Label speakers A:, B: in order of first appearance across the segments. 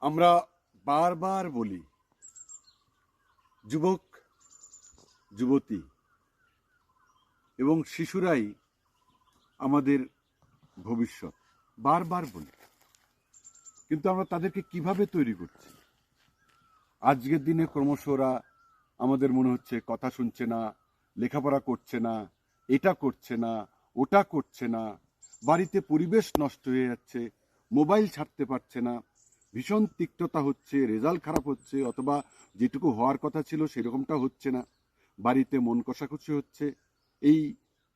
A: আমরা বারবার বলি যুবক যুবতী এবং শিশুরাই আমাদের ভবিষ্যৎ, বারবার বলি, কিন্তু আমরা তাদেরকে কিভাবে তৈরি করছি? আজকের দিনে ক্রমশ ওরা আমাদের মনে হচ্ছে কথা শুনছে না, লেখাপড়া করছে না, এটা করছে না, ওটা করছে না, বাড়িতে পরিবেশ নষ্ট হয়ে যাচ্ছে, মোবাইল ছাড়তে পারছে না, ভীষণ তিক্ততা হচ্ছে, রেজাল্ট খারাপ হচ্ছে, অথবা যেটুকু হওয়ার কথা ছিল সেরকমটা হচ্ছে না, বাড়িতে মন কষাকষি হচ্ছে। এই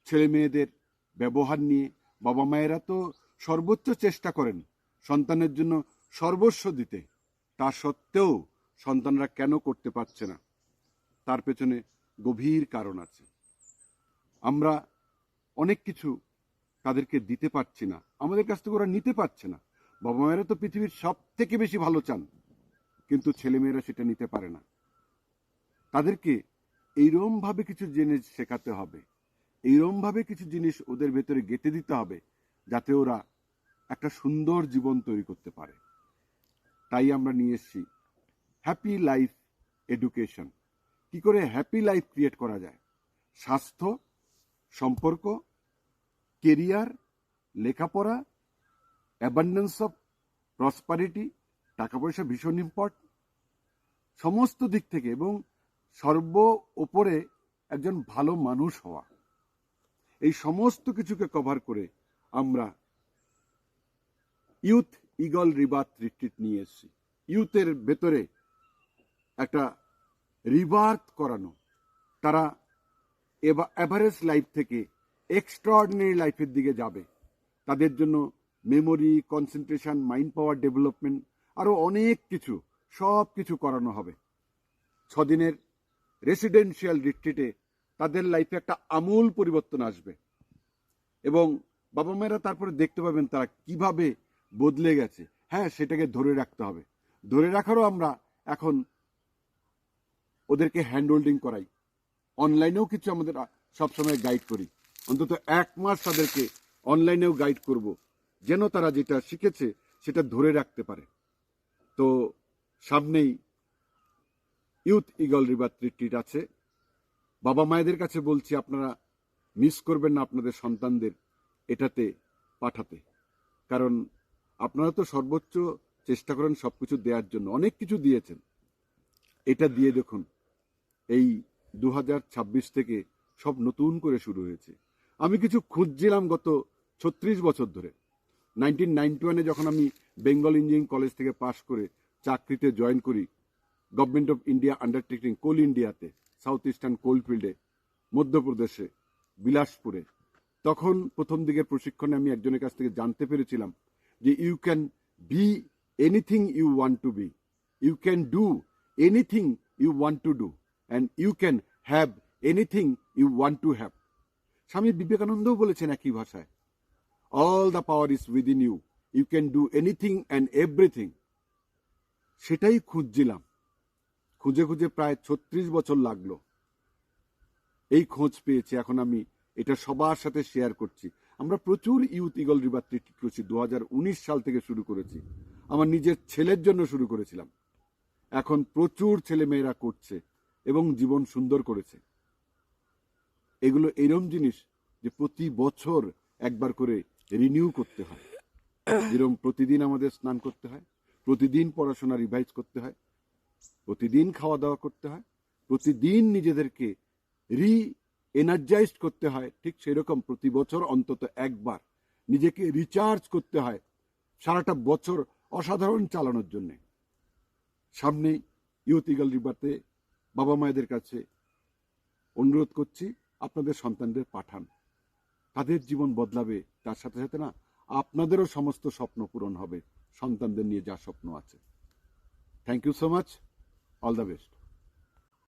A: ছেলে মেয়েদের ব্যবহার নিয়ে বাবা মায়েরা তো সর্বোচ্চ চেষ্টা করেন সন্তানের জন্য সর্বস্ব দিতে, তা সত্ত্বেও সন্তানরা কেন করতে পারছে না? তার পেছনে গভীর কারণ আছে। আমরা অনেক কিছু তাদেরকে দিতে পারছি না, আমাদের কাছ থেকে ওরা নিতে পারছে না। বাবা মায়েরা তো পৃথিবীর সব থেকে বেশি ভালো চান, কিন্তু ছেলেমেয়েরা সেটা নিতে পারে না। তাদেরকে এইরমভাবে কিছু জিনিস শেখাতে হবে, এইরমভাবে কিছু জিনিস ওদের ভেতরে গেঁথে দিতে হবে, যাতে ওরা একটা সুন্দর জীবন তৈরি করতে পারে। তাই আমরা নিয়ে এসেছি হ্যাপি লাইফ এডুকেশন। কি করে হ্যাপি লাইফ ক্রিয়েট করা যায়? স্বাস্থ্য, সম্পর্ক, কেরিয়ার, লেখাপড়া, অ্যাবান্ডেন্স অফ প্রসপারিটি, টাকা পয়সা ভীষণ ইম্পর্টেন্ট সমস্ত দিক থেকে, এবং সর্ব ওপরে একজন ভালো মানুষ হওয়া, এই সমস্ত কিছুকে কভার করে আমরা ইউথ ইগল রিবার্থ রিট্রিট নিয়ে এসেছি। ইউথের ভেতরে একটা রিবার্থ করানো, তারা এভারেজ লাইফ থেকে এক্সট্রাঅর্ডিনারি লাইফের দিকে যাবে। তাদের জন্য memory, concentration, mind power development, আরও অনেক কিছু, সব কিছু করানো হবে। 6 দিনের রেসিডেন্সিয়াল রিট্রিটে তাদের লাইফে একটা আমূল পরিবর্তন আসবে, এবং বাবা মায়েরা তারপরে দেখতে পাবেন তারা কিভাবে বদলে গেছে। হ্যাঁ, সেটাকে ধরে রাখতে হবে। ধরে রাখারও আমরা এখন ওদেরকে হ্যান্ড হোল্ডিং করাই, অনলাইনেও কিছু আমাদের সবসময় গাইড করি। অন্তত 1 মাস তাদেরকে অনলাইনেও গাইড করব, যেন তারা যেটা শিখেছে সেটা ধরে রাখতে পারে। তো সামনেই ইউথ ইগল রিবার্থ রিট্রিট আছে। বাবা মায়েদের কাছে বলছি, আপনারা মিস করবেন না আপনাদের সন্তানদের এটাতে পাঠাতে, কারণ আপনারা তো সর্বোচ্চ চেষ্টা করেন সবকিছু দেওয়ার জন্য, অনেক কিছু দিয়েছেন। এটা দিয়ে দেখুন, এই 2026 থেকে সব নতুন করে শুরু হয়েছে। আমি কিছু খুঁজছিলাম গত 36 বছর ধরে। 1991-এ যখন আমি বেঙ্গল ইঞ্জিনিয়ারিং কলেজ থেকে পাশ করে চাকরিতে জয়েন করি গভর্নমেন্ট অফ ইন্ডিয়া আন্ডারটেকিং কোল ইন্ডিয়াতে, সাউথ ইস্টার্ন কোলফিল্ডে, মধ্যপ্রদেশে, বিলাসপুরে, তখন প্রথম দিকের প্রশিক্ষণে আমি একজনের কাছ থেকে জানতে পেরেছিলাম যে you can be anything you want to be, you can do anything you want to do, and you can have anything you want to have. Swami বিবেকানন্দও বলেছেন একই ভাষায়, all the power is within you, you can do anything and everything. সেটাই খুঁজছিলাম, খুঁজে খুঁজে প্রায় 36 বছর লাগলো, এই খোঁজ পেয়েছি। এখন আমি এটা সবার সাথে শেয়ার করছি। আমরা প্রচুর ইউথ ইগল রিবার্থ রিট্রিট করছি, 2019 সাল থেকে শুরু করেছি। আমার নিজের ছেলের জন্য শুরু করেছিলাম, এখন প্রচুর ছেলে মেয়েরা করছে এবং জীবন সুন্দর করেছে। এগুলো এরম জিনিস যে প্রতি বছর একবার করে রিনিউ করতে হয়। যেরকম প্রতিদিন আমাদের স্নান করতে হয়, প্রতিদিন পড়াশোনা রিভাইজ করতে হয়, প্রতিদিন খাওয়া দাওয়া করতে হয়, প্রতিদিন নিজেদেরকে এনার্জাইজড করতে হয়, ঠিক সেরকম প্রতি বছর অন্তত একবার নিজেকে রিচার্জ করতে হয় সারাটা বছর অসাধারণ চালানোর জন্য। সামনে ইউথ ইগল রিবার্থে বাবা মায়েদের কাছে অনুরোধ করছি, আপনাদের সন্তানদের পাঠান, তাদের জীবন বদলাবে, তার সাথে সাথে না আপনাদেরও সমস্ত স্বপ্ন পূরণ হবে সন্তানদের নিয়ে যা স্বপ্ন আছে। Thank you so much, all the best.